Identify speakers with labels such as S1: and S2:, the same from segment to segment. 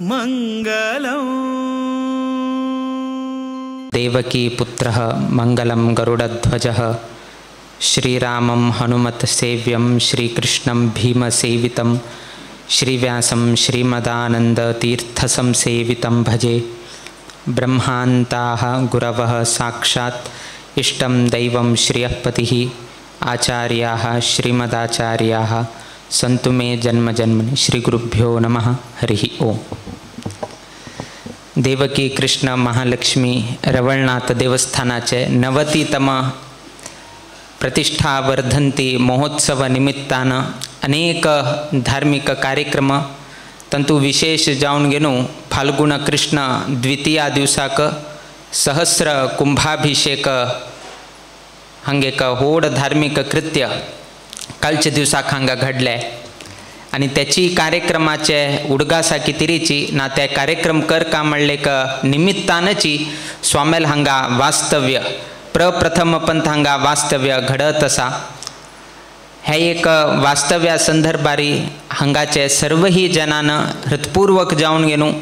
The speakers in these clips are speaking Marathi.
S1: मंगलम्
S2: देवकी पुत्रः मंगलं गरुडध्वजः श्रीरामं हनुमत्सेव्यं श्रीकृष्णं भीमसेवितं श्रीव्यासं श्रीमदानन्दतीर्थसंसेवितं भजे। ब्रह्मान्ताः गुरवः साक्षात् इष्टं दैवं श्रियःपतिः आचार्याः श्रीमदाचार्याः सन्तु मे जन्मजन्मनि। श्रीगुरुभ्यो नमः। हरिः ओम। देवकी कृष्ण महालक्ष्मी रवळनाथ देवस्थानाचे 90तम प्रतिष्ठा वर्धंती महोत्सव निमित्तानं अनेक धार्मिक कार्यक्रम तंतु विशेष जाऊन गेनु फाल्गुन कृष्ण द्वितीया दिवसाक सहस्र कुंभाभिषेक हांगेक होड धार्मिक कृत्य कालच्या दिवसाक हांगा घडले आणि त्याची कार्यक्रमाचे उडगासा कितिरीची ना त्या कार्यक्रम कर का म्हणले का निमित्तानची स्वामेल हांगा वास्तव्य प्रप्रथम पंथ हांगा वास्तव्य घडत असा। हे एक वास्तव्या संदर्भारी हांगाचे सर्वही जनानं हृतपूर्वक जाऊन गेनु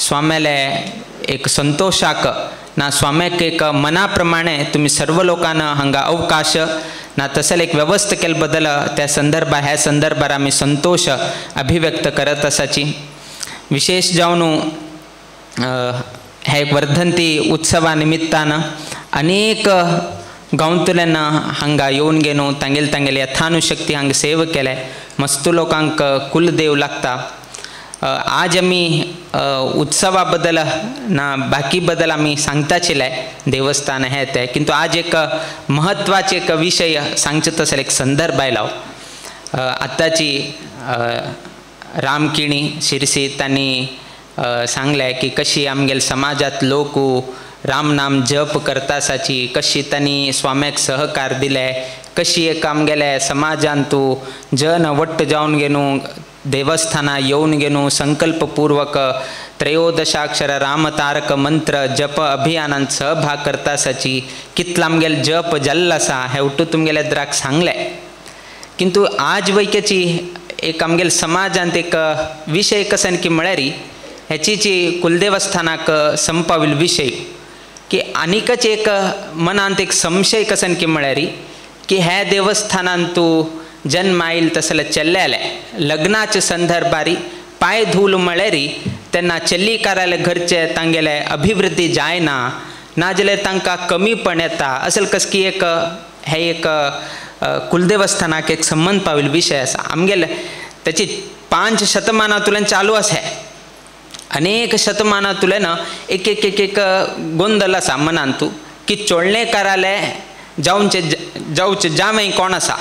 S2: स्वामेले एक संतोषाक ना स्वाम्याक एक मनाप्रमाणे तुम्ही सर्व लोकांना हांगा अवकाश ना तसल एक व्यवस्था केले बदल त्या संदर्भात ह्या संदर्भात आम्ही संतोष अभिव्यक्त करत असाची। विशेष जाऊन हे वर्धंती उत्सवा निमित्तानं अनेक गांवतल्यांना हांगा येऊन गेनो तांगेल यथानुशक्ती हांगा सेव केले। मस्त लोकांक कुलदेव लागता। आज आम्ही उत्सवा बदल ना बाकी बदल आम्ही सांगताचिले देवस्थान हे ते किंतु आज एक महत्वाचे एक विषय सांगचे तसं एक संदर्भ आयला। आताची रामकिणी शिरसी त्यांनी सांगले की कशी आमगेल समाजात लोक राम नाम जप करतासाची कशी त्यांनी स्वाम्याक सहकार दिले कशी एक आमगेले समाजांतू जन वट्ट जाऊन गेनू देवस्थाना येऊन गेनू संकल्पपूर्वक त्रयोदशाक्षर रामतारक मंत्र जप अभियानांत सहभाग करतासाची कितला आमगेल जप जल्ल आसा हे उठू तुमगेले द्राक सांगले। किंतु आज वैकेची एक आमगेल समाजांत एक विषय कसन की म्हळ्यारी ह्याची कुलदेवस्थानाक संपाविल विषय की आनीकच एक मनांत एक संशय कसन की म्हळ्यारी की ह्या देवस्थानांतू जन्म आईल तसले चल्ल्याले लग्नाचे संदर्भारी पाय धूल म्हळ्यारी त्यांना चल्ली करायला घरचे तांगेले अभिवृद्धी जायना ना जाल्यार तांकां कमीपण येता असल कस की एक हे एक कुलदेवस्थानाक एक संबंध पाविल विषय आसा। आमगेले त्याची 5 शतमानांतुल्यान चालू आसा। अनेक शतमानांतुल्यान एक एक एक एक गोंधळ आसा मनांतू की चोळणेकाराले जावचे जावई कोण आसा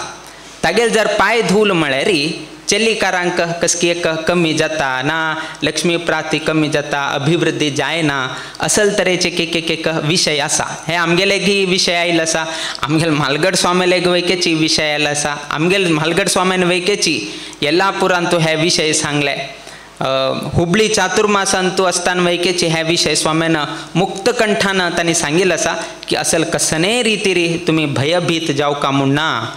S2: तागेल जर पाय धूल म्हळ्यारी चेल्लीकारांक कसकी एक कमी जाता ना लक्ष्मी प्राप्ती कमी जाता अभिवृद्धी जायना असल तरेचे एक एक विषय आसा। हे आमगेलेगी विषय आयला आसा। आमगेल म्हालगड स्वामीलेग वैकेची विषय आयला आसा। आमगेल म्हालगड स्वामीन वैकेची येल्लापुरांतू हे विषय सांगले। हुबळी चातुर्मासांतू असताना वैकेची हे विषय स्वामीन मुक्त कंठानं त्यांनी सांगितलं असा की असल कसने रीतीरी तुम्ही भयभीत जाऊ का म्हणना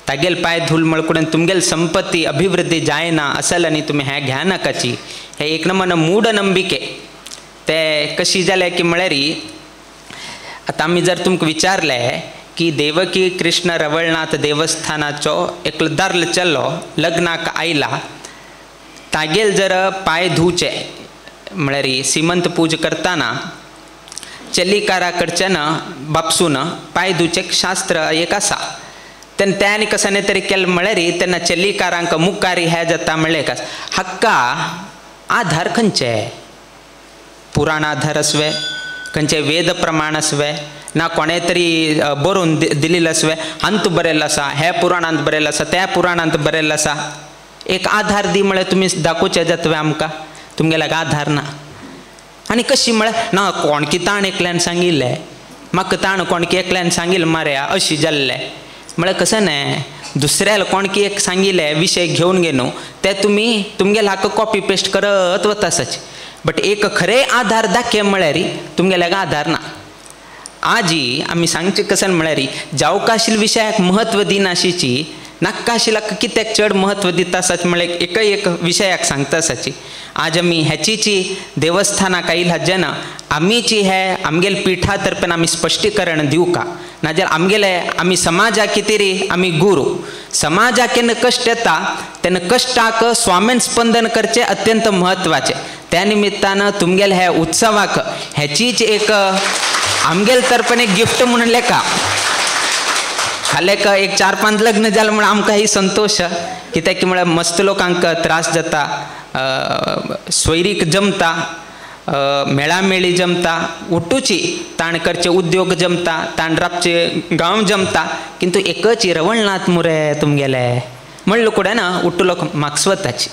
S2: तागेल पाय धूल मळकुडेन तुमगेल संपत्ती अभिवृद्धी जायना असल आणि तुम्ही हे घ्या नकाची। हे एक नंबर मूढ नंबिके ते कशी जाले की म्हळ्यारी आता आम्ही जर तुमकां विचारले की देवकी कृष्ण रवळनाथ देवस्थानाचो एक दार्ल चल्लो लग्नाक आयला तागेल जर पाय धुवचे म्हळ्यारी सीमंत पूज करताना चल्लीकारा कडच्यान बापसून पाय धुवचे शास्त्र एक आसा। तेन्ना त्यानी कसने तरी केलें म्हळ्यारी तेन्ना चल्लीकारांक मुखारी हे जाता म्हणलें का हक्का आधार खंयचे पुराण आधार आसवे खंयचे वेद प्रमाण आसवे ना कोणे तरी बरोवन दिलेले आसवे अंत बरयल्लो आसा हे पुराणांत बरयल्लो आसा त्या पुराणांत बरयल्लो आसा एक आधार दी म्हळ्यार तुमी दाखोवचे जातवे आमकां तुमगेल्याक आधार ना। आनी कशी म्हळ्यार ना कोणकी ताण एकल्यान सांगिल्लें म्हाका ताण कोणकी एकल्यान सांगिल्लें मारया अशी जाल्लें म्हळ्यार कसं न्हय दुसऱ्याला कोणकी एक सांगिल्ले विषय घेवन गेलो ते तुमी तुमगेले हाका कॉपी पेस्ट करत वतासाचे बट एक खरे आधार दाखय म्हळ्यार तुमगेल्याक आधार ना। आजी आमी सांगचे कसन म्हळ्यार जावकाशील विशयाक महत्व दिनाशीची नाका आशिल्ला कित्याक चड म्हत्व दिता आसात म्हळ्यार एकय एक विशयाक सांगता आसाची. आज आमी हेचीची देवस्थानाक आयिल्ला जेन्ना आमीची हे आमगेल पिठा तर्फेन आमी स्पश्टीकरण दिवं का, नाजाल्यार आमगेले आमी समाजाक कितें रे आमी गुरू. समाजाक केन्ना कश्ट येता तेन्ना कश्टाक स्वामीन स्पंदन करचें अत्यंत म्हत्वाचें. त्या निमित्तान तुमगेल्या ह्या उत्सवाक हेचीच एक आमगेल तर्फेन एक गिफ्ट म्हणून लेखा. हालेक एक 4-5 लग्न जालें म्हण आमकां ही संतोश. कित्याक की म्हळ्यार मस्त लोकांक त्रास जाता, सोयरीक जमता, मेळामेळी जमता, उठूची ताण करचे उद्योग जमता, ताण राबचे गांव जमता, किंतु एकच रवण नात मुरे तुमगेले म्हणलं कुडे ना उट्टू लोक म्हाका स्वताची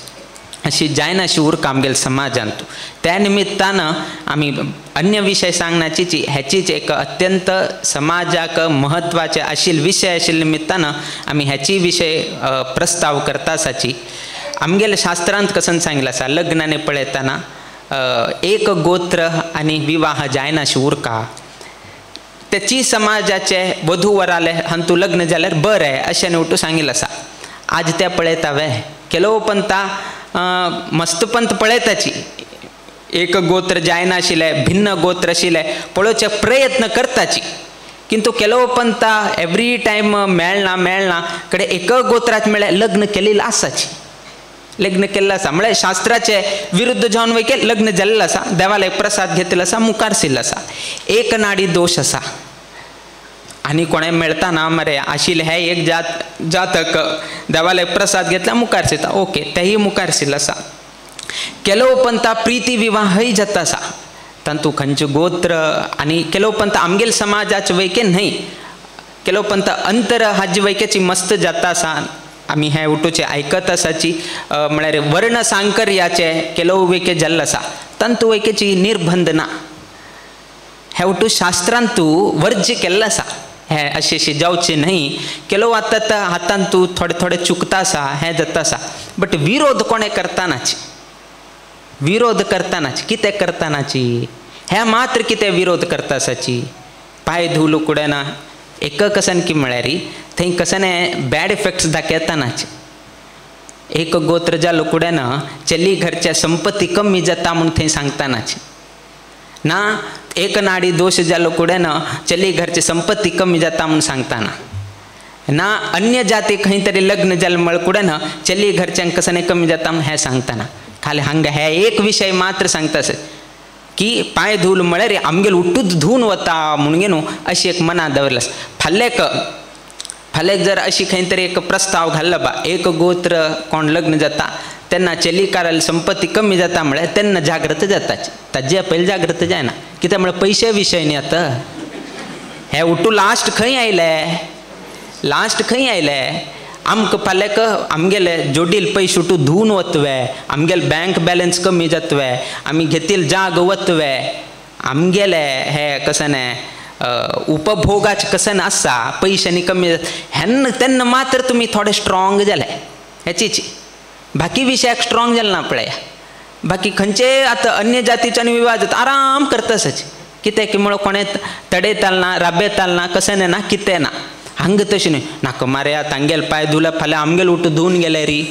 S2: अशी जायना अशी उरका आमगेल समाजांत. त्या निमित्तान आमी अन्य विशय सांगनाची हेचीच एक अत्यंत समाजाक महत्वाचे आशिल्ले विशय आशिल्ले निमित्तान आमी हेची विशय प्रस्ताव करता आसाची. आमगेल्या शास्त्रांत कसन सांगिल्लें आसा लग्नाने पळयतना एक गोत्र आनी विवाह जायना अशी उरका. तेची समाजाचे वधू वराले हांतू लग्न जाल्यार बरें अशें न्हू उठू सांगिल्लें आसा. आज ते पळयता वे केलो पंथा मस्त पंथ पळयताची एक गोत्र जायना आशिल्ले भिन्न गोत्र आशिल्ले पळोवचे प्रयत्न करताची. किंतु केलो पंथा एवरी टायम मेळना कडे एक गोत्राच मेळ्ळें लग्न केलेलें आसाची. लग्न केल्लें आसा म्हळ्यार शास्त्राचे विरुद्ध जावन वयके लग्न जाल्लें आसा, देवालय प्रसाद घेतलेलो आसा, मुखार सिल्लो आसा. एक नाडी दोश आसा आनी कोणें मेळटा ना मरे आशिल्ले हे एक जातक देवालय प्रसाद घेतला मुखार सिता ओके तेही मुखार सिल्लो आसा. केलो पंथा प्रिती विवाहय जाता आसा तांतू खंयचे गोत्र आनी केलो पंथ आमगेल समाजाचे वयके न्हय केलो पंथ अंतर हाजे वयकेची मस्त जाता आसा. आमी हे उठूचे आयकत आसाची म्हळ्यार वर्ण सांकर्याचे केलो वयके जाल्लो आसा तांतू वयकेची निर्बंध ना. हे उठू शास्त्रांतू वर्ज्य केल्लो आसा हे अशें जावचें न्हय. केलो आतां हातान तूं थोडे चुकता आसा हें जाता आसा बट विरोध कोणें करतानाची विरोध करतानाची कितें करतानाची हे मात्र कितें विरोध करता आसाची. पांय धुवलो कुडेना एक कसन की म्हळ्यार थंय कसने बॅड इफेक्ट्स दाखयतानाचे. एक गोत्र जालो कुडेना चली घरच्या संपत्ती कमी जाता म्हणून थंय सांगतानाचे ना. एक नाडी दोष जालो कुडेना चली घरची संपत्ती कमी जाता म्हणून सांगताना ना. अन्य जाती खंय तरी लग्न जालें म्हळ कुडेना चली घरच्यांक कसने कमी जाता म्हणून हें सांगताना. खाली हांगा हे एक विशय मात्र सांगता की पांय धुवल म्हळ्यार आमगेल उठूच धुवन वता म्हणून न्हू अशी एक मनात दवरला. फाल्याक जर अशी खंय तरी एक प्रस्ताव घाल्लो बा एक गोत्र कोण लग्न जाता तेन्ना चलीकाराल संपत्ती कमी जाता म्हळ्यार तेन्ना जागृत जाताची. ताजे पयलीं जागृत जायना कित्याक म्हळ्यार पयशे विशय न्ही आतां. हे उठू लास्ट खंय आयले आमकां फाल्याक आमगेले जोडील पयशे उठू धुवन वतवे आमगेले बँक बॅलन्स कमी जातवे आमी घेतिल्ले जाग वतवे आमगेले हे कसने उपभोगाचे कसन आसा पयशांनी कमी तेन्ना मात्र तुमी थोडे स्ट्रॉंग जाले. हेचीच बाकी विशयाक स्ट्रॉंग जाले ना पळया. बाकी खंयचे आतां अन्य जातीच्यानी विवाह जाता आराम करता आसाचे कित्याक म्हळ्यार कोणें तडयताल ना राबयताल ना कसन ना कितें ना. हांगा तशें न्ही नाका मारे तांगेल पांय धुले फाल्यां आमगेल उठून धुवन गेले री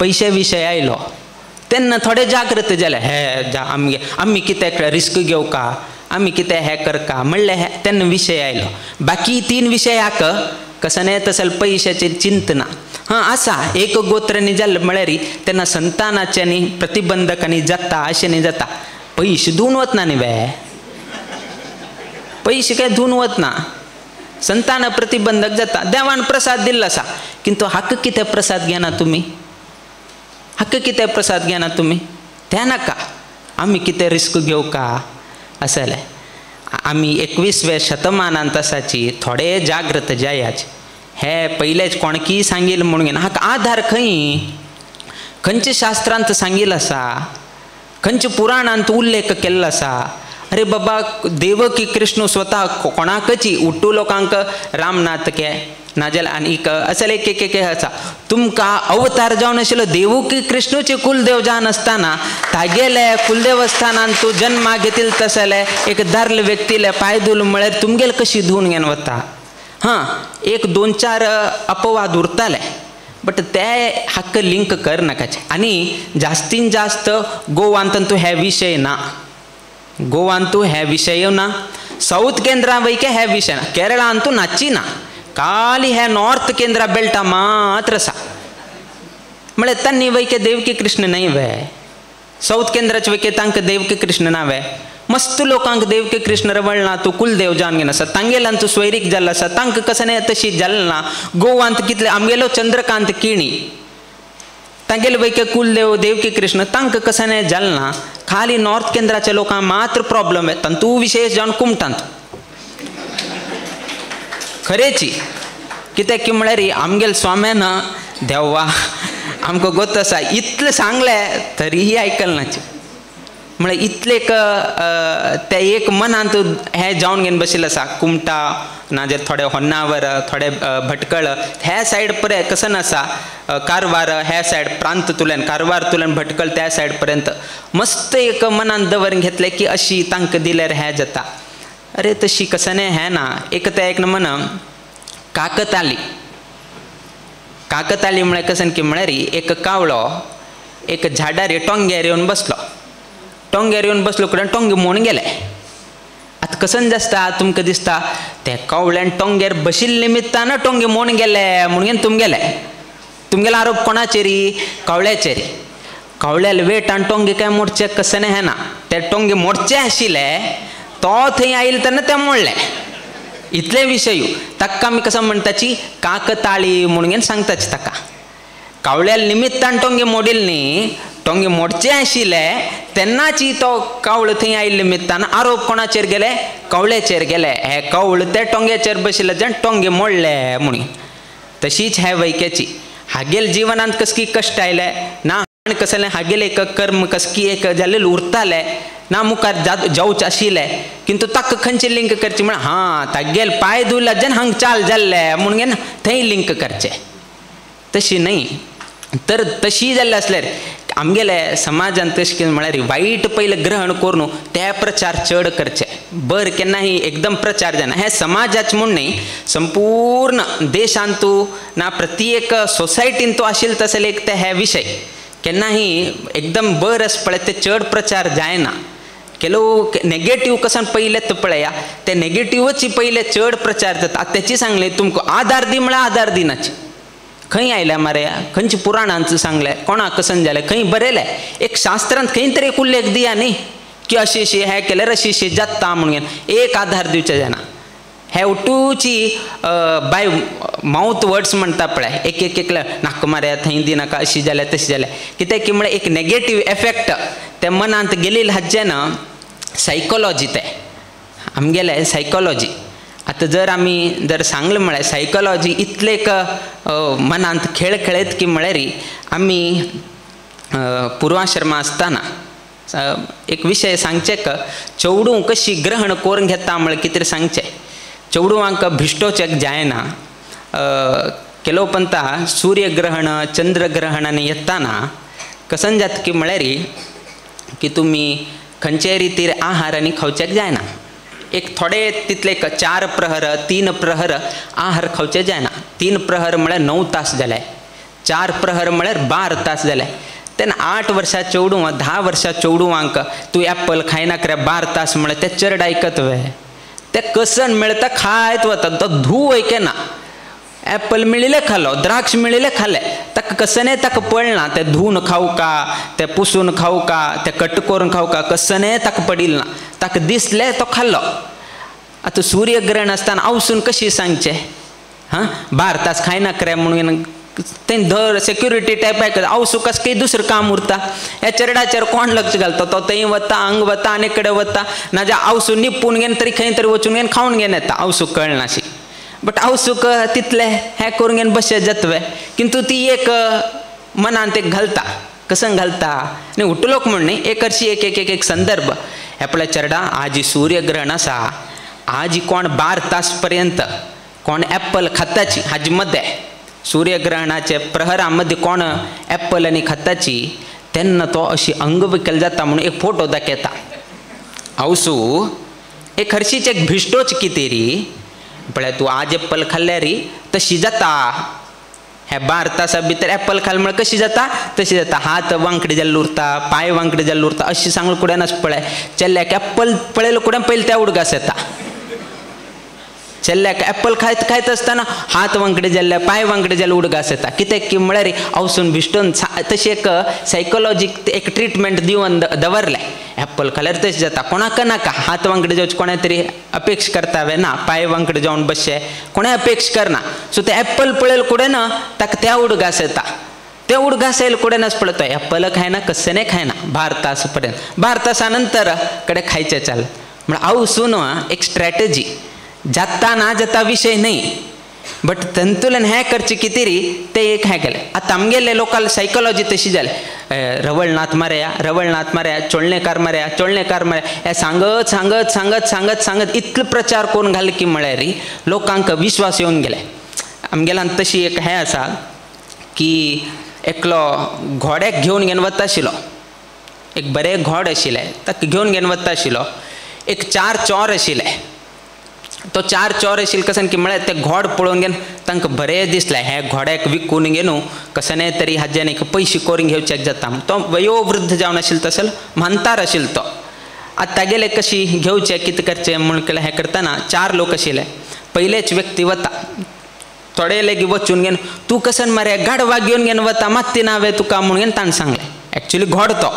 S2: पयशे विशय आयलो तेन्ना थोडे जागृत जाले. हे आमी कितें रिस्क घेवका आमी कितें हे करका म्हणलें हे तेन्ना विशय आयलो. बाकी 3 विशयाक कसने तसल पयशाचे चिंत ना. हां आसा एक गोत्र न्ही जाल्लें म्हळ्यार तेन्ना संतानाचे न्ही प्रतिबंधक न्ही जाता अशें न्ही जाता. पयशे धुवन वतना न्ही वे पयशे काय धुवन वतना संतान प्रतिबंधक जाता. देवान प्रसाद दिल्लो आसा किंतु हाक कितें प्रसाद घेना तुमी तें नाका. आमी कितें रिस्क घेवका असले. आमी 21व्या शतमानांत आसाची थोडे जागृत जायाचे. हे पयलेच कोणकीय सांगिल्लें म्हणून हाका आधार खंयच्या शास्त्रांत सांगिल्लो आसा खंयच्या पुराणांत उल्लेख केल्लो आसा. अरे बाबा देवकी कृष्ण स्वता कोणाकची उट्टू लोकांक रामनाथ के नाजाल्यार आनीक असले एक आसा. तुमकां अवतार जावन आशिल्लो देवकी कृष्णचे कुलदेव जावन आसतना तागेले कुलदेवस्थानांत तूं जन्मा घेतिल्लो तसले एक दार्ल व्यक्तीले पांय धुवले म्हळ्यार तुमगेले कशी धुवन घेवन वता. हां एक 2-4 अपवाद उरताले बट ते हक्क लिंक कर नाकाचे. आणि जास्तीत जास्त गोवांतंतू हे विषय ना, गोवांतू हे विषय ना, सौथ केंद्रा वैके हे विषय ना, केरळा अंतू नाची ना, खाली हे नॉर्थ केंद्रा बेल्टा मात्र सा म्हळे तन्नी वैके देवकी कृष्ण नाही वे. साऊथ केंद्राचे वैके तांक देवकी कृष्ण नावे. मस्त लोकांक देवकी कृष्ण रवळना तू कुलदेव जाणगे नसा, तांगेलान तू स्वैरिक जाल्ला असा, तांक कसं तशी जालना. गोवांत कितले आमगेलो चंद्रकांत किणी तांगेल वैके कुलदेव देवकी कृष्ण तांक कसं नाही जालना. खाली नॉर्थ केंद्राच्या लोकांक मात्र प्रॉब्लेम आहे. तू विशेष जावन कुमटांत खरेची कित्याक की म्हळ्यार आमगेल स्वाम्यान देवा आमकां गोत आसा इतलें सांगलें तरीही आयकलनाचे. म्हळ्यार इतले ते एक मनांत हे जावन घेवन बशिल्लें आसा. कुमटा नाजाल्यार थोडे होन्नावर, थोडे भटकळ हे सायड पर्यंत कसं आसा, कारवार हे सायड प्रांत तुल्यान कारवार तुल्यान भटकळ त्या सायड पर्यंत मस्त एक मनांत दवरून घेतलें की अशी तांकां दिल्यार हें जाता. अरे तशी कसं हें ना. एक ते एक म्हण काकताली. काकताली म्हळ्यार कसं की म्हळ्यार एक कावळो एक झाडार टोंग्यार येवन बसलो. टोंग्यार येवन बसलो कडेन टोंगे मोडून गेले. आतां कसं दिसता तुमकां दिसता त्या कावळ्यान टोंग्यार बशिल्ले निमित्तान टोंगे मोडून गेले म्हणून तुमगेले. तुमगेलो आरोप कोणाचेरी? कावळ्याचेरी. कावळ्याला वेट आनी टोंगे काय मोडचे कसं हें ना. ते टोंगे मोडचे आशिल्ले तो थंय आयिल्ले तेन्ना ते मोडले. इतले विशय ताका आमी कसं म्हणटाची काकताळी म्हणून सांगताची ताका. कावळ्याला निमित्तान टोंगे मोडील न्ही, टोंगे मोडचे आशिल्ले तेन्नाची तो कावळ थंय आयिल्ले निमित्तान आरोप कोणाचेर गेले? कावळ्याचेर गेले. हे कावळ ते टोंग्याचेर बशिल्ले जाण टोंगे मोडले म्हणून. तशीच हे वैक्याची हागेल जिवनांत कसकी कश्ट आयले ना, कसलें हागेल एक कर्म कसकी एक जाल्लें उरताले ना, मुखार जावचे आशिल्ले किंतु ताका खंयचे लिंक करचे म्हण हां तागेल पांय धुयला जन हांग चाल जाल्ले म्हणून थंय लिंक करचे. तशी न्ही. तर तशी जाल्ले आसल्यार आमगेले समाजान तशें म्हळ्यार वायट पयलें ग्रहण करून ते प्रचार चड करचे. बरें केन्नाही एकदम प्रचार जायना. हे समाजाचे म्हूण न्ही, संपूर्ण देशांतू ना प्रत्येक सोसायटीन तो आशिल्लो तसले एक ते हे विशय केन्नाही एकदम बरें आसा पळय ते चड प्रचार जायना. केलो नेगेटीव कसन पयले पळया ते नेगेटिव्हची पयले चड प्रचार जाता. तेची सांगले तुमकां आदार दी म्हळ्यार आदार दिनाची. खंय आयल्या मारे खंयच्या पुराणांच सांगलें कोणाक कसन जालें खंय बरयलें. एक शास्त्रांत खंय तरी एक उल्लेख दिया न्ही की अशी अशी हे केल्यार अशी अशी जाता म्हणून एक आधार दिवचे जायना. हे उठूची बाय माउथ वर्ड्स म्हणटा पळय एक एक एकले नाका मारे थंय दिनाका अशी जाल्या तशी जाल्या कित्याक की म्हळ्यार एक नेगेटीव इफेक्ट ते मनांत गेलेले हाजेन सायकोलॉजी ते आमगेले सायकोलॉजी. आतां जर आमी जर सांगलें म्हळ्यार सायकोलॉजी इतले एक मनांत खेळ खेळत की म्हळ्यार आमी पुर्वाश्रमा आसतना एक विशय सांगचे चेवडू कशी ग्रहण करून घेता म्हळ्यार कितें सांगचें. चेवडूवांक भिश्टोचेक जायना. केलो पंता सूर्यग्रहण चंद्रग्रहणाने येताना कसन जाता की म्हळ्यार की तुमी खंयचे रितीर आहार आनी खावचेक जायना. एक थोडे तितले 4 प्रहर 3 प्रहर आहार खावचे जायना. 3 प्रहर म्हळ्यार 9 तास जाले, 4 प्रहर म्हळ्यार 12 तास जाले. तेन्ना 8 वर्सां चेवडू 10 वर्सां चेवडूवांक तूं एप्पल खायनाक रे 12 तास म्हळ्यार ते चड आयकत वे. ते कसन मेळटा खायत वता तो धू वयके ना. एप्पल मेळिल्ले खालो, द्राक्ष मेळिल्ले खाले, ताका कसने ताका पडना ते धुवन खाऊ का ते पुसून खाऊ का ते कट करून खाऊ का कसने ताका पडिल्ल ना. ताका दिसले तो खाल्लो. आतां सूर्यग्रहण आसतना आवसून कशी सांगचे हां 12 तास खायनाक रे म्हणून तें धर सेक्युरिटी टायप आयकता आवसू कस काही दुसरं काम उरता. ह्या चेरडाचेर कोण लक्ष घालता तो थंय वता अंग वता आनी कडेन वता नाजाल्यार आवसू निपून घेवन तरी खंय तरी वचून घेवन खावन घेवन येता. आवसूक कळनाशी बट आवसूक तितले हें करून घेवन बशे जातवे किंतु ती एक मनांत एक घालता. कसन घालता आनी उठलोक म्हण न्ही एक हरशी एक एक एक संदर्भ हे पळय चेरडा आज सूर्यग्रहण आसा आज कोण 12 तास पर्यंत कोण एप्पल खाताची हाजे मध्ये सूर्यग्रहणाचे प्रहरा मध्ये कोण एप्पल आनी खाताची तेन्ना तो अशी अंगविकल जाता म्हणून एक फोटो दाखयता. आवसू एक हरशीच एक भिश्टोच कितेरी पळय तू आज एप्पल खाल्ल्या री तशी जाता ह्या 12 तासा भितर एप्पल खाल्ल्यामुळे कशी जाता तशी जाता हात वांकडे जाल्लो उरता पाय वांकडे जाल्लो उरता अशी सांगलं कुड्यानच पळय चेल्ल्याक एप्पल पळयलो कुड्यान पयलीं त्या उडगास येता चेल्ल्याक एप्पल खायत असताना हात वांकडे जाल्ले पाय वांकडे जाल्ले उडगास येता कित्याक की म्हळ्यार आवसून भिश्टून तशी एक सायकोलॉजीक एक ट्रिटमेंट दिवन दवरले एप्पल खाल्यार तशें जाता कोणाक नाका हात वांकडे जावचे कोणें तरी अपेक्ष करतावे ना पाय वांकडे जावन बसचे कोणें अपेक्ष करना सो ते एप्पल पळयल कुडेन ताका त्या उडगास येता ते उडगास येयल कुडेनच पळयता एप्पल खायना कसने खायना 12 तास पर्यंत 12 तासा नंतर कडे खायचे चाल म्हळ्यार आवसून एक स्ट्रॅटेजी जाता ना जाता विषय नाही बट संतुलन हे करचे कितेरी ते एक हे केले आता आमगेले लोकल सायकोलॉजी तशी जाले रवळनाथ मारया चोळणेकार मारया हे सांगत सांगत सांगत सांगत सांगत इतलो प्रचार करून घाले की म्हळ्यार लोकांक विश्वास येवन गेले आमगेल्यान तशी एक हे आसा की एकलो घोड्याक घेवन घेवन वता आशिल्लो एक बरें घोड आशिल्लें ताका घेवन घेवन वता आशिल्लो एक 4 चोर आशिल्ले तो 4 चोर आशिल्ले कसन की म्हळ्यार ते घोड पळोवन घेवन तांकां बरें दिसलें हे घोड्याक विकून घेवन कसने तरी हाज्यान एक पयशे करून घेवचे जाता तो वयोवृद्ध जावन आशिल्लो तसलो म्हानतार आशिल्लो तो आतां तागेले कशी घेवचे कितें करचें म्हूण केलें हें करतना 4 लोक आशिल्ले पयलेच व्यक्ती वता थोडे लेगी वचून घेवन तूं कसन मरे गाडवा घेवन घेवन वता मात्ती नावे तुका म्हूण घेवन ताणें सांगलें एक्चुली घोड तो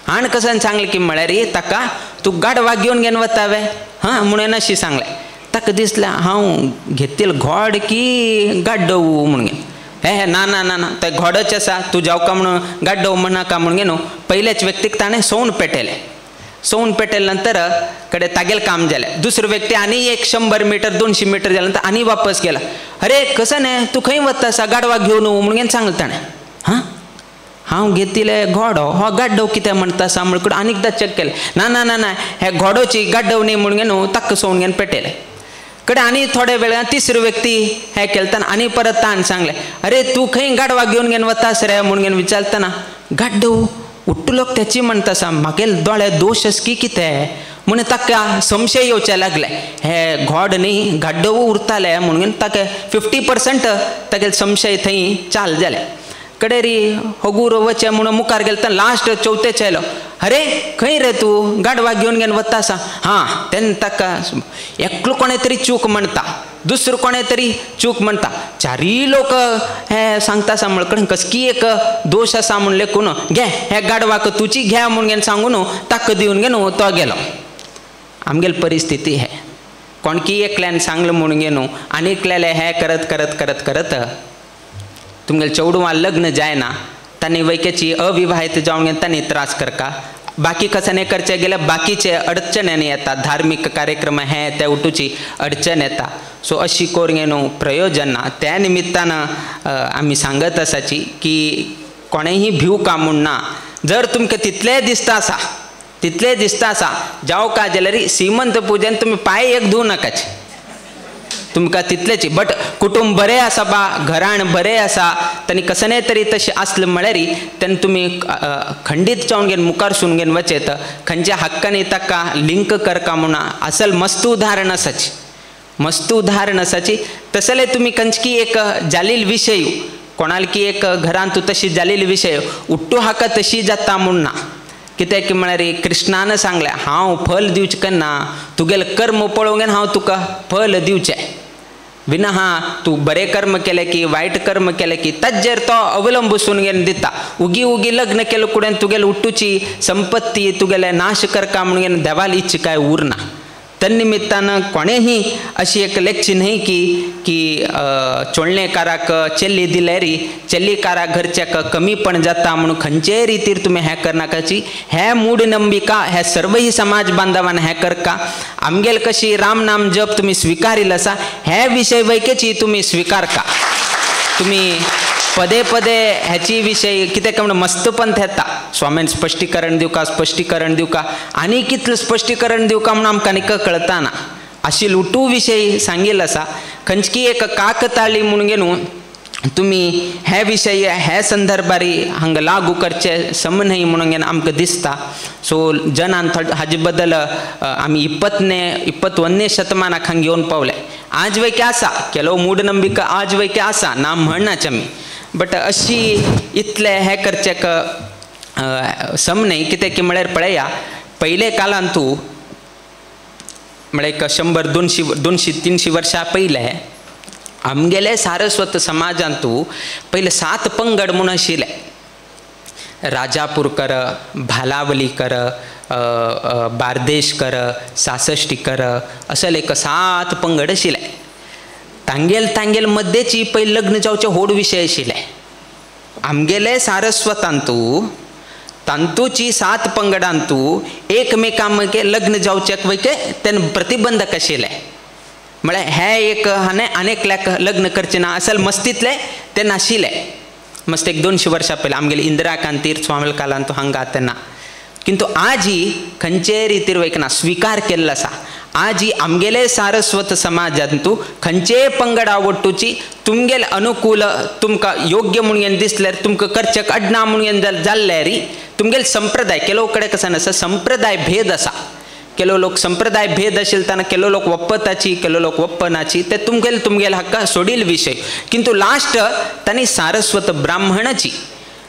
S2: हाण कसन सांगलें की म्हळ्यार ताका तूं गाडवा घेवन घेवन वतावे हां म्हणून अशी सांगलें ताका दिसलें हांव घेतिल्लो घोड की गाड्डव म्हूण घेवन हे ना ना ना ना ते घोडच आसा तूं जावका म्हणून गाड्डव म्हणनाका म्हूण घेवन पयलेच व्यक्तीक ताणें सौन पेटयलें सौन पेटयले नंतर कडे तागेलें काम जालें दुसरो व्यक्ती आनी एक 100 मीटर 200 मीटर जाले नंतर आनी वापस गेला अरे कसं न्ही तूं खंय वता आसा गाडवा घेवन म्हूण घेवन सांगलें ताणें हां हांव घेतिल्लें घोडो हो गाड्डव कितें म्हणटा आसा म्हण आनीकदां चॅक केलें ना ना ना ना हे घोडोची गाड्डव न्ही म्हूण घेवन ताका सौन घेवन पेटयलें कडे आनी थोडे वेळान तिसरो व्यक्ती हे केलतना आनी परत ताणें सांगलें अरे तूं खंय गाडवा घेवन घेवन वतास रे म्हूण घेवन विचारतना गाड्डव उट्टू लोक त्याची म्हणटा आसा म्हागेले दोळे दोश आस की कितें म्हूण ताका संशय येवचे लागले हे घोड न्ही गाड्डव उरताले म्हूण घेवन ताका 50% तागेले संशय थंय चाल जाले कडे री हगूर वचे म्हणून मुखार गेले तर लास्ट चवथेच आयलो अरे खंय रे तूं गाडवा घेवन घेवन वता आसा हां तेन्ना ताका एकलो कोणें तरी चूक म्हणटा दुसरो कोणें तरी चूक म्हणटा 4 लोक हे सांगता आसा म्हळ्यार कसकी एक दोश आसा म्हूण लेखून घे हे गाडवाक तुची घे म्हूण घेवन सांगून ताका दिवन घेवन तो गेलो आमगेली परिस्थिती हे कोणकी एकल्यान सांगलें म्हूण घेवन आनी एकल्याले हे करत करत करत करत तुमगेले चेडवां लग्न जायना तांणी वैकेची अविवाहित जावन घेवन तांणी त्रास करका बाकी कसं करचे गेले बाकीचे अडचणी येतात धार्मिक कार्यक्रम हे ते उठूची अडचण येता सो अशी करून घेवन प्रयोजन ना त्या निमित्तानं आमी सांगत आसाची की कोणेही भिवका म्हूण ना जर तुमकां तितलें दिसता आसा जावं का जाल्यार श्रीमंत पुजेन तुमी पांय एक धुवं नाकाचे तुमकां तितलेची बट कुटुंब बरें आसा बा घराण बरें आसा तांणी कसने तरी तशें आसलें म्हळ्यार तेन्ना तुमी खंडीत जावन घेवन मुखार सुन घेवन वचेत खंयच्या हक्कांनी ताका लिंक करका म्हूण असल मस्त उदाहरण आसाची तसले तुमी खंयची एक जालील विशय कोणाल की एक घरांत तू तशी जालील विशय उट्टू हाका तशी जाता म्हूण ना कित्याक की म्हळ्यार कृष्णान सांगलें हांव फल दिवचें केन्ना तुगेलें कर्म पळोवन घेवन हांव तुका फल दिवचें विना तूं बरें कर्म केलें की वायट कर्म केलें की ताजेर तो अवलंबून घेवन दिता उगी लग्न केलें फुडें तुगेले उट्टूची संपत्ती तुगेले नाश करका म्हूण घेवन देवाली इच्छा काय उरना तन्निमित्तानं कोणेही अशी एक लेखची न्ही की चोळणेकाराक चेल्ली दिल्यारी चेल्लीकारा घरच्याक कमीपण जाता म्हणून खंयचे रितीर तुमी हें करनाकाची हे मूढनंबिका हे सर्वही समाज बांधवान हें करका आमगेल कशी राम नाम जप तुमी स्विकारिल्लो आसा हे विशय वैकेची तुमी स्विकारका तुमी पदे पदे ह्याची विषय कितें म्हणून मस्तपंथ येता स्वामीन स्पश्टीकरण दिवका आनी कितलें स्पश्टीकरण दिवका म्हणून आमकां आनीक कळता ना अशी लुटू विशय सांगिल्लो आसा खंयची एक काकताळी म्हणून घेवन तुमी हे विशय हे संदर्भारी हांगा लागू करचे सम न्हय म्हणून घेवन आमकां दिसता सो जनान हाजे बद्दल आमी 21 शतमानाक हांगा घेवन पावले आज वैके आसा केलो मूढनंबिका आज वैके आसा ना म्हणनाच आमी बट अशी इतले हे करचेक सम नाही कित्याक की म्हळ्यार पळया पयले कालांतू म्हळ्यार 100-200-300 वर्सां पयले आमगेले सारस्वत समाजांतू पयले 7 पंगड म्हूण आशिल्ले. राजापूरकर, भालावलीकर, बार्देशकर, सासष्टीकर असले एक 7 पंगड आशिल्ले. तांगेल मध्येची पयले लग्न जावचे होड विशय आशिल्ले. आमगेले सारस्वतांतू तांतूची 7 पंगडांतू एकमेकां मगे लग्न जावचेक वयके तेन प्रतिबंधक आशिल्ले. म्हळ्यार हे एक आनेकल्याक लग्न करचे ना असल मस्तीतले ते नाशिल्ले. मस्त एक 200 वर्सां पयलीं आमगेले इंदिरा कांतीर स्वामी कालांतू हांगा तेन्ना. किंतु आजी खंयचे रितीर वयकना स्विकार केल्लो आसा. आजी आमगेले सारस्वत समाजांतू खंयचे पंगड आवडटूची तुमगेले अनुकूल तुमकां योग्य म्हणून दिसल्यार तुमकां करचेक अडना म्हणून जाल्ल्यार तुमगेले संप्रदाय केलो कडेन कसं आसा संप्रदाय भेद आसा. केलो लोक संप्रदाय भेद आशिल्ताना केलो लोक वप्पताची केलो लोक वप्पनाची ते तुमगेले हक्का सोडील विशय. किंतु लास्ट तांणी सारस्वत ब्राह्मणाची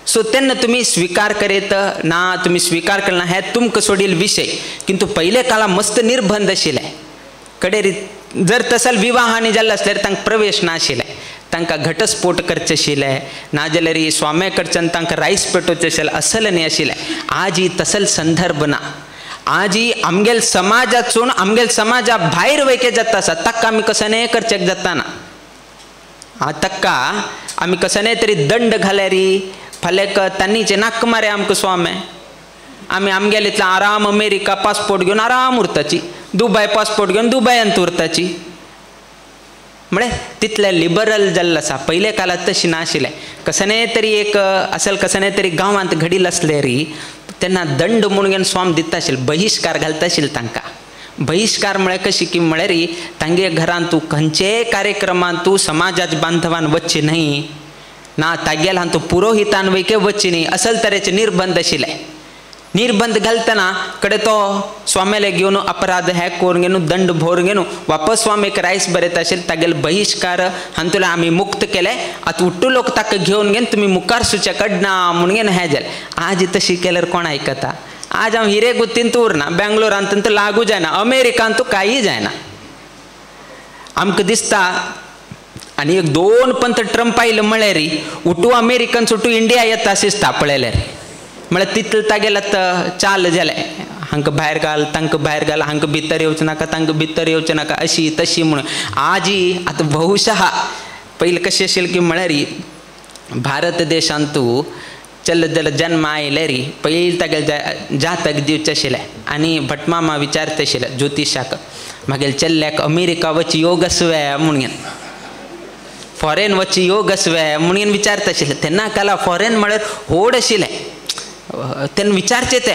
S2: सो तेन्ना तुम्ही स्वीकार करीत ना तुम्ही स्वीकार केला हे तुमकां सोडील विशय. किंतु पयले काळा मस्त निर्बंध आशिल्ले. कडेरी जर तसल विवाहांनी जाल्ले आसल्यार तांकां प्रवेश नाशिल्ले. तांकां घटस्फोट करचे आशिल्ले नाजाल्यार स्वाम्या कडच्यान तांकां रायस पेटोवचे आशिल्ले असल न्ही आशिल्ले. आज ही तसल संदर्भ ना. आज ही आमगेल समाजाचून आमगेल समाजा भायर वयके जाता आसा ताका आमी कसने करचेक जाता ना. ताका आमी कसने तरी दंड घाल्यार फाल्याक तांनीचे नाक मारे आमकां स्वामे आमी आमगेले इतलो आराम अमेरिका पासपोर्ट घेवन आराम उरताची दुबय पासपोर्ट घेवन दुबयांत उरताची. म्हळ्यार तितले लिबरल जाल्ले आसा. पयले काळात तशी नाशिल्ले. कसने तरी एक असल कसने तरी गांवांत घडील आसले री तेन्ना दंड म्हणून घेवन स्वाम दिता आशिल्ले बहिश्कार घालता आशिल्ले तांकां. बहिश्कार म्हळ्यार कशी की म्हळ्यार तांगे घरांत तूं खंयचेय कार्यक्रमांत तूं समाजाच्या बांधवान वचचे न्हय ना तागेला तूं पुरोहितान वयके वचचे न्हय असल तरेचे निर्बंध आशिल्ले. निर्बंध घालतना कडे तो स्वाम्याले घेवन अपराध हे करून घेवन दंड भरून घेवन वापस स्वामीक रायस बरयत आशिल्ले तागेले बहिश्कार हातूंतले आमी मुक्त केले. आतां उट्टू लोक ताका घेवन घेवन तुमी मुखार सुचे कडना म्हणून घेवन हे जालें. आज तशी केल्यार कोण आयकता. आज हांव हिरे गुत्तींत उरना बेंगलोरांत तर लागू जायना अमेरिकांत तूं कांय जायना. आमकां दिसता आनी एक 2 पंत ट्रंप आयले म्हळ्यार उठू अमेरिकन सुटू इंडिया येता दिसता पळयल्यार. म्हळ्यार तितले तागेले चाल जाले हांकां भायर घाल तांकां भायर घाल हांकां भितर येवचें नाका तांकां भितर येवचें नाका अशी तशी म्हणून. आजी आतां भौशः पयलीं कशें आशिल्लें की म्हळ्यार भारत देशांतू चल जाल्यार जन्म आयले री पयलीं तागेले जातक दिवचें आशिल्लें आनी भटमामा विचारता आशिल्ले ज्योतिशाक म्हागेले चल्ल्याक अमेरिका वची योग आसवे म्हणून फॉरेन वची योग आसवे म्हणून विचारता आशिल्ले. तेन्ना काला फॉरेन म्हळ्यार व्हड आशिल्लें. तेन्ना विचारचे ते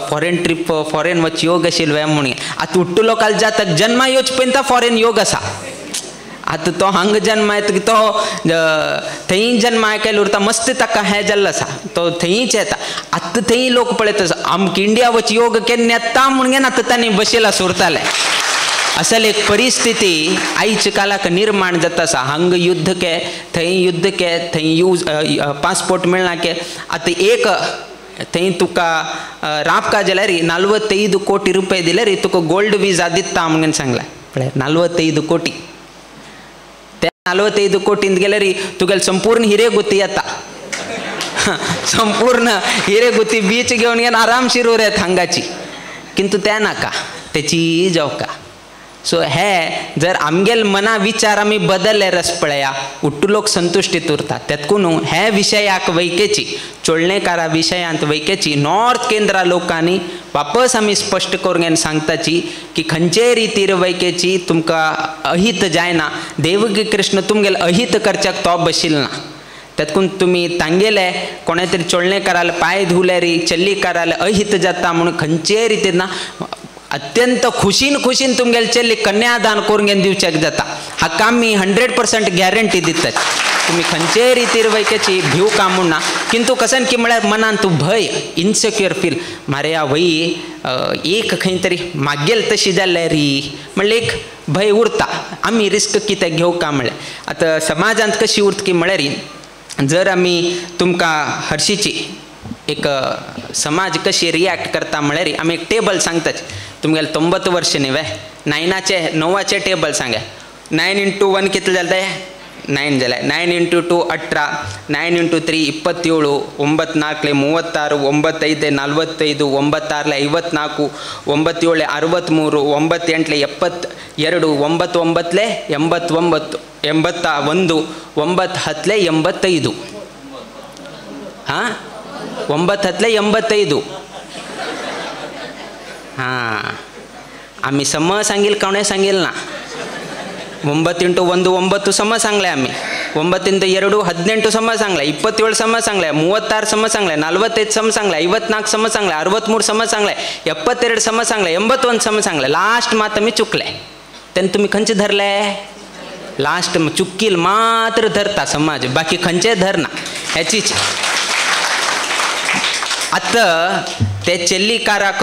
S2: फॉरेन ट्रीप फॉरेन वच योग आशिल्ले म्हणून. आतां उट्टू लोकांक जाता जन्मा येवचे पयलीं फॉरेन योग आसा. आतां तो हांगा जन्म येता तो थंय जन्म केले उरता मस्त ताका हें जाल्लो आसा तो थंयच येता. आतां थंय लोक पळयता आमकां इंडिया वच योग केन्ना येता म्हणून आतां तांणी बशिल्ला सुरताले. असल एक परिस्थिती आयच्या काळाक निर्माण जाता आसा. हांगा युद्ध के थंय यूज पासपोर्ट मेळना के आतां एक थंय तुका रावपा जाल्यार 45 कोटी रुपये दिल्यार तुका गोल्ड विजा दिता म्हणून सांगला. पळय 45 कोटी. त्या 45 कोटींत गेल्यार तुगेले संपूर्ण हिरे गुती येता. संपूर्ण हिरे गुती बीच घेवन घेवन आरामशीर उरत हांगाची. किंतु त्या नाका तेची जावका. सो हे जर आमगेल मना विचार आमी बदलले रस पळया उट्टू लोक संतुश्टीत उरतात. त्यातकून हे विशयाक वैकेची चोळणेकारा विशयांत वैकेची नॉर्थ केंद्रा लोकांनी वापस आमी स्पश्ट करून सांगताची की खंयचे रितीर वैकेची तुमकां अहित जायना. देवकी कृष्ण तुमगेले अहित करच्याक तो बशिल्लो ना. त्यातकून तुमी तांगेले कोणे तरी चोळणेकाराले पांय धुले री चल्लीकाराले अहित जाता म्हणून खंयचे रितीर ना. अत्यंत खुशीन तुमगेल चेल्ली कन्यादान करून घेवन दिवचेक जाता. हाका आमी 100% गॅरंटी दितात. तुम्ही खंयचे रितीर वैकेची भिव काम म्हणना, किंतु कसन की म्हळ्यार मनान तूं भंय इनसेक्युअर फील मारे आ वयी एक खंय तरी मागेल तशी जाल्यार री म्हणल्यार एक भंय उरता. आमी रिस्क कित्याक घेवं का म्हळ्यार आतां समाजांत कशी उरता की म्हळ्यार जर आमी तुमकां हरशीची एक समाज कशी रिॲक्ट करता म्हळ्यार आमी एक टेबल सांगतात. तुमगेले 90 वर्ष न्ही वे 9चे टेबल सांगा. 9 × 1 कितले जाले 9 जाले. 9 × 2 18, 9 × 3 27, 9 × 4 36, 9 × 5 45, 9 × 6 54, 9 × 7 63, 9 × 8 72, 9 × 9 89, 81, 9 × 10 85. हां 9 × 10 85. हां आम्ही सम सांगील कोणे सांगील ना. 9 × 1 9 सम सांगले आम्ही. 9 × 2 18 सम सांगले. 27 सम सांगले. 36 सम सांगले. 45 सम सांगले. 54 सम सांगले. 63 सम सांगले. 72 सम सांगले. 81 सम सांगले. लास्ट मात आम्ही चुकले. तेन्ना तुम्ही खंयचे धरले लास्ट चुकील मात्र धरता समाज, बाकी खंयचे धरना ह्याचीच. आता ते चेल्लीकाराक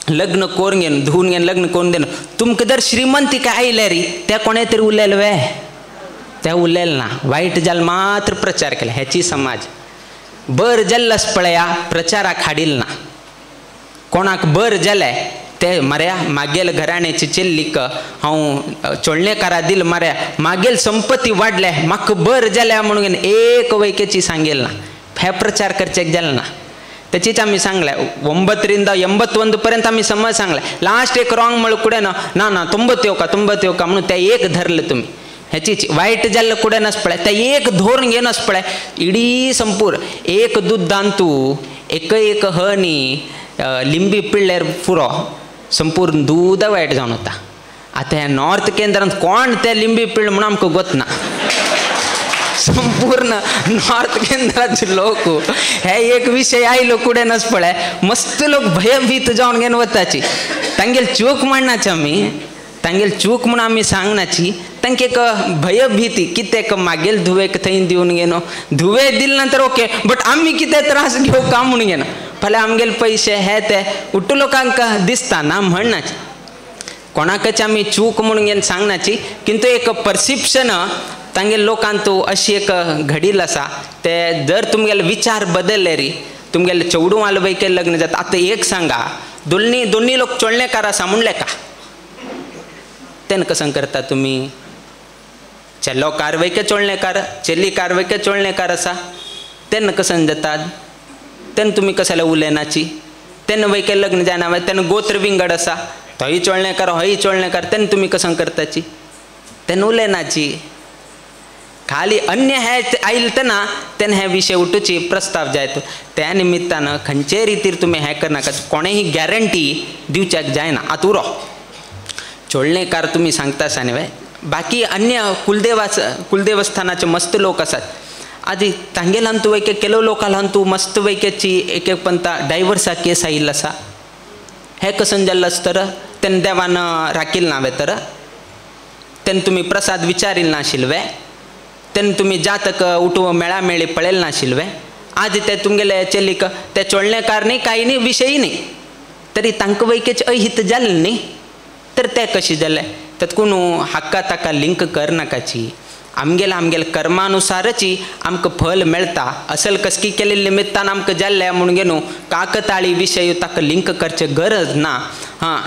S2: लग्न करून घेन धुवून घेन लग्न करून देणं तुमकां जर श्रीमंती काय आयले री त्या कोणे तरी उरलेले वे त्या उरलेले ना. वाईट जाल मात्र प्रचार केला ह्याची समाज. बर जाल्लस पळया प्रचाराक हाडिल ना. कोणाक बर जाले ते मऱ्या मागेल घराण्याची चेल्लीक हांव चोळणेकारा दिल मऱ्या मागेल संपत्ती वाडले म्हाका बर जाल्या म्हणून एक वैकेची सांगेल ना. हे प्रचार करचेक जालें ना. त्याचीच आम्ही सांगले 9 ರಿಂದ 81 पर्यंत आम्ही समज सांगले. लास्ट एक रॉंग म्हळ कुडे ना 90 का म्हणून त्या एक धरले तुम्ही. ह्याचीच वाईट जाल्लं कुडे नस पळय त्या एक धोरण घेनस पळय इडी संपूर्ण एक दूध दांतू एक हनी लिंबी पिळ्ळेर पुरो संपूर्ण दूध वाईट जावन वता. आता ह्या नॉर्थ केंद्रांत कोण ते लिंबी पिळ म्हणून आमकां गोतना. संपूर्ण नॉर्थ केंद्राचे लोक हे एक विषय आयलो कुडे नस पळय मस्त लोक भयभीत जावन घेवन वताची. तांगेल चूक म्हणनाची आमी तांगेल चूक म्हणून आमी सांगनाची. तांकां एक भयभीती कित्याक मागेल धुवेक थंय दिवन घेनो धुवे दिले नंतर ओके बट आमी कितें त्रास घेवं का म्हणून घेना फाल्यां आमगेले पयशे हे ते उट्ट लोकांक दिसता ना म्हणनाची. कोणाकच आमी चूक म्हणून घेवन सांगनाची. किंतु एक परसिप्शन तांगेले लोकांत अशी एक घडील आसा ते जर तुमगेले विचार बदलले री तुमगेले चेवडू वाल वैके लग्न जाता. आतां एक सांगा दोन्ही लोक चोळणेकार आसा म्हणले का तेन्ना कसं करता तुमी. चेल्लो कारवैके चोळणेकार चेल्ली कारवैके चोळणेकार आसा तेन्ना कसं जातात. तेन्ना तुमी कशाला उलयनाची. तेन्ना वैके लग्न जायना तेन्ना गोत्र विंगड आसा थंय चोळणेकार हय चोळणेकार तेन्ना तुमी कसं करताची तेन्ना उलयनाची. खाली अन्य हे आयल तेन्ना तेन्ना हे विषय उठूची प्रस्ताव जायत. त्या निमित्तानं खंयचे रितीर तुमी हें करनाका कोणेही गॅरंटी दिवच्याक जायना. आतां उरो चोळणेकार तुमी सांगता आसा न्ही बाकी अन्य कुलदेवस्थानाचे मस्त लोक आसात. आदी तांगेल हंतू वैके केलो लोकाल हंतू मस्त वैकेची एक पंता डायवर्सा केस आयिल्लो आसा. हे कसन जाल्लो तर तेन्ना देवान राखील नावे तर तेन्ना तुमी प्रसाद विचारील नाशिल्वे तेन्ना तुमी जातक उठून मेळामेळी पळयल नाशिल्वे. आदी ते तुमगेले चेल्लीक ते चोळणेकार न्ही कांय न्ही विशयी न्ही तरी तांकां वैकेचें अहित जालें न्ही तर ते कशें जालें तातूंत कोण हाका ताका लिंक करनाकाची. आमगेल कर्मानुसारची आमकां फल मेळटा. असल कसकी केले निमित्तान आमकां जाल्ले म्हणून घेवन काकताळी विशय ताका लिंक करचे गरज ना. हां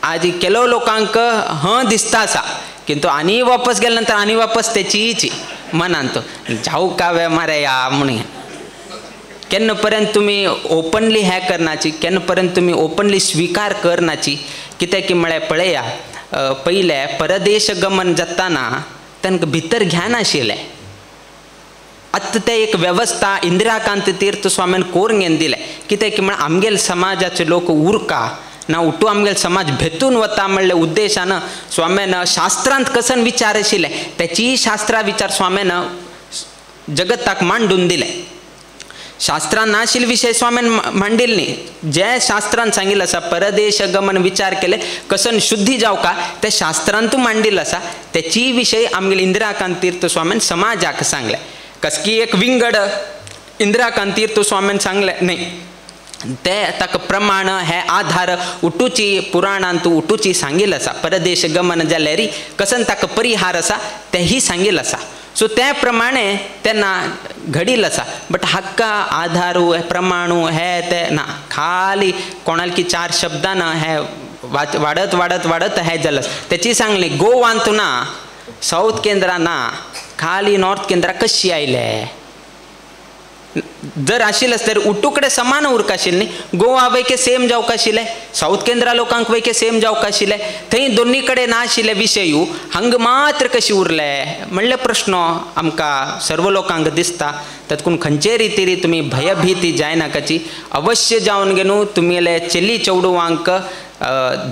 S2: आजी केलो लोकांक दिसता आसा किंतु आनी वापस गेले नंतर आनी वापस तेची मनान तो जाऊ का वे मारे या म्हणून केन्ना पर्यंत तुमी ओपनली हे करनाची केन्ना पर्यंत तुमी ओपनली स्वीकार करनाची. कित्याक की म्हळ्यार पळया पयले परदेश गमन जाताना तांकां भितर घ्यान आशिल्लें. आतां ते एक वेवस्था इंदिराकांत तीर्थ स्वामीन करून घेवन दिले. कित्याक की म्हळ्यार आमगेले समाजाचे लोक उरका ना उठू आमगेले समाज भेतून वता म्हणले उद्देशान स्वामीन शास्त्रांत कसन विचार आशिल्ले त्याची शास्त्रा विचार स्वामीन जगताक मांडून दिले. शास्त्रान नाशिल विषय स्वामीन मांडिल न्ही जे शास्त्रान सांगिल्लें आसा परदेश गमन विचार केले कसन शुद्धी जावका ते शास्त्रांतू मांडिल्लें आसा त्याची विषय आमगेले इंदिराकांत तीर्थ स्वामीन समाजाक सांगले कसकी एक विंगड इंदिराकांत तीर्थ स्वामीन सांगले न्ही ते ताका प्रमाण हे आधार उठूची पुराणांतू उठूची सांगिल्लें आसा परदेश गमन जाल्यार कसन ताका परिहार आसा तेही सांगिल्लें आसा सो त्या प्रमाणे त्यांना घडिल्लें आसा बट हक्का आधारू प्रमाणू हे ते ना खाली कोणाल की 4 शब्दान हे वाडत वाडत वाडत हे जालें त्याची सांगली गोवांतू ना साऊथ केंद्रा ना खाली नॉर्थ केंद्रा कशी आयले जर आशिल्लें तर उठूकडे समान उरकाशिल्लें न्ही गोवा वयके सेम जावंक आशिल्लें साऊथ केंद्रा लोकांक वयके सेम जावंक आशिल्लें थंय दोनी कडेन नाशिल्ले विशयू हांग मात्र कशे उरले म्हणले प्रश्न आमकां सर्व लोकांक दिसता तातूंत खंयचे रितीरी तुमी भयभीती जायनाकाची अवश्य जावन गेनू तुमगेले चेली चेडवांक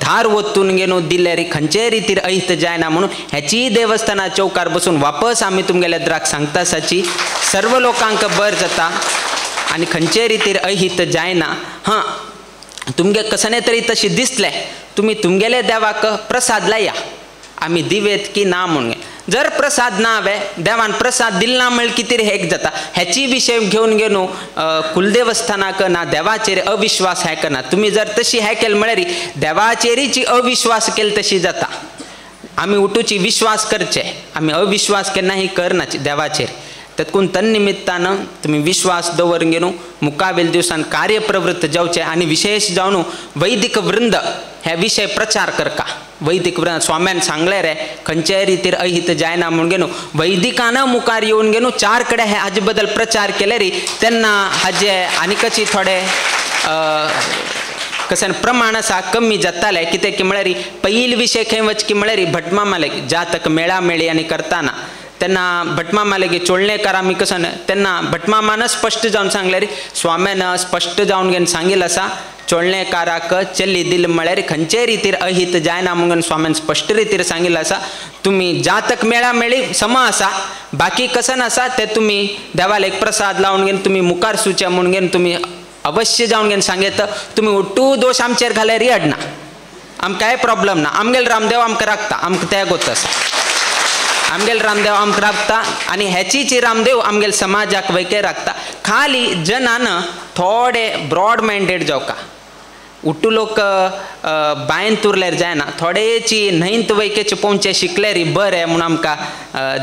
S2: धार वतून गेनू दिल्यार खंयचे रितीर अहित जायना म्हणून हेची देवस्थाना चौकार बसून वापस आमी तुमगेल्या द्राक सांगता साची सर्व लोकांक बर जाता आनी खंयचे रितीर अहित जायना हां तुमगे कसने तरी तशी दिसले तुमी तुमगेले देवाक प्रसाद लाया आमी दिवेत की ना म्हणून जर प्रसाद ना हांवे देवान प्रसाद दिल ना म्हळ्यार कितें हेक जाता हेची विशय घेवन गेनू कुलदेवस्थानाक ना देवाचेर अविश्वास हे करना तुमी जर तशी हे केलें म्हळ्यार देवाचेरीची अविश्वास केली तशी जाता आमी उठूची विश्वास करचे आमी अविश्वास केन्नाही करनाचे देवाचेर तातूंत तन्निमित्तान तुमी विश्वास दवरून गेनू मुखावेल दिवसान कार्यप्रवृत्त जावचे आनी विशेष जावन वैदिक वृंद हे विषय प्रचार करका वैदिक वृंद स्वाम्यान सांगले रे खंयचे रितीर अहित जायना म्हणून गेनू वैदिकान मुखार येवन गेनू 4 कडे हे हाजे बद्दल प्रचार केले रे तेन्ना हाजे आनीकची थोडे कसन प्रमाण आसा कमी जाताले कितें की म्हळ्यार पयलीं विशय खंय वचकी म्हळ्यार भटमामाले जातक मेळामेळी आनी करताना तेन्ना भटमामालेगे चोळणेकार आमी कसन तेन्ना भटमामान स्पश्ट जावन सांगले रे स्वाम्यान स्पश्ट जावन घेवन सांगिल्लें आसा चोळणेकाराक चेल्ली दिल म्हळ्यार खंयचे रितीर अहित जायना म्हणून स्वाम्यान स्पश्ट रितीर सांगिल्लें आसा तुमी जातक मेळामेळी सम आसा बाकी कसन आसा ते तुमी देवाला एक प्रसाद लावन घेवन तुमी मुखार सुचे म्हणून घेवन तुमी अवश्य जावन घेवन सांगेत तुमी उठू दोश आमचेर घाल्यार अडना आमकां कांय प्रॉब्लेम ना आमगेल रामदेव आमकां राखता आमकां ते गोत आसा आमगेल रामदेव आमकां राखता आनी हेचीच रामदेव आमगेल समाजाक वयके राखता खाली जनान थोडे ब्रॉड मायंडेड जावका उठू लोक बायन उरल्यार जायना थोडेची न्हंयत वयकेचे पोवचे शिकल्यार बरें म्हूण आमकां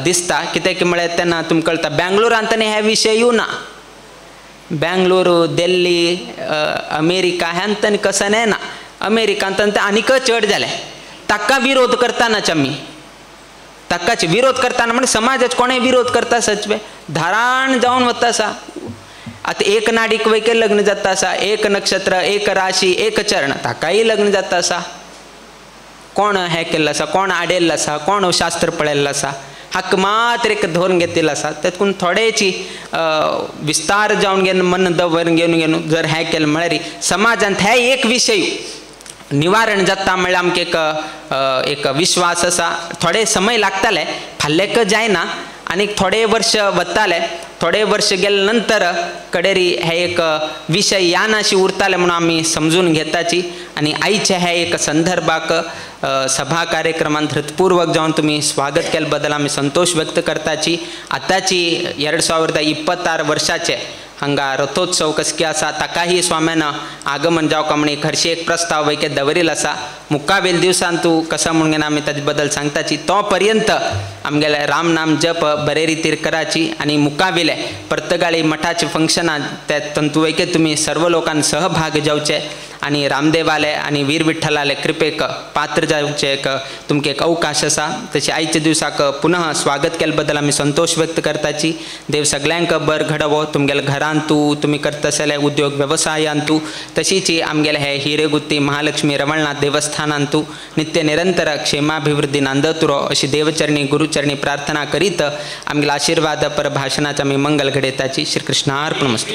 S2: दिसता कित्याक की म्हळ्यार तेन्ना तुमकां कळटा बेंगलोरांत हे विशय येवना बेंगलोरू दिल्ली अमेरिका हेंतनी कसन येना अमेरिकांत आनीक चड जालें ताका विरोध करतानाच आमी ताकाच विरोध करताना म्हणजे समाजाच कोणे विरोध करता सचवे धाराण जावन वता आसा आता एक नाडीक वयके लग्न जाता आसा एक नक्षत्र एक राशी एक चरण ताकाय लग्न जाता आसा कोण हे केल्लो आसा कोण आडेल्लो आसा कोण शास्त्र पळयल्लो आसा हक्क मात्र एक धोरण घेतिल्लो आसा तातूंत थोडेची विस्तार जावन घेवन मन दवरून घेवन जर हे केलें म्हळ्यार समाजांत हे एक विशय निवारण जाता म्हळ्यार आमकां एक विश्वास आसा थोडे समय लागताले फाल्लेक जायना आनी थोडे वर्ष वताले थोडे वर्ष गेले नंतर कडेरी हे एक विशय यानाशी उरताले म्हणून आमी समजून घेताची आनी आयचे हे एक संदर्भाक सभा कार्यक्रमांत हृतपूर्वक जावन तुमी स्वागत केले बद्दल आमी संतोष व्यक्त करताची आताची 2026 वर्साचे हांगा रथोत्सव कसके आसा ताकाही स्वाम्यान आगमन जावका म्हणून खरशी एक प्रस्ताव वयके दवरिल्लो आसा मुखावेल दिवसान तूं कसा म्हणून घेवन आमी ताजे बद्दल सांगताची तो पर्यंत आमगेले राम नाम जप बरे रितीर कराची आनी मुखावेले पर्तगाळी मठाचे फंक्शनां ते तंतू वयके तुमी सर्व लोकांनी सहभाग जावचे आनी रामदेवाले आनी वीर विठ्ठलाले कृपेक पात्र जावचे एक तुमकां एक अवकाश आसा तशें आयच्या दिवसाक पुनः स्वागत केले बद्दल आमी संतोष व्यक्त करताची देव सगळ्यांक बर घडवो तुमगेल्या घरांत तुमी करता आसले उद्योग वेवसायांत तशीच आमगेले हे हिरेगुत्ती महालक्ष्मी रवळनाथ देवस्थानांत नित्य निरंतर क्षेमाभिवृद्धी नांदतुरो अशी देवचरणी गुरुचरणी प्रार्थना करीत आमगेल्या आशीर्वाद पर भाषणाचा आमी मंगल घडयताची श्री कृष्णार्पणमस्तु.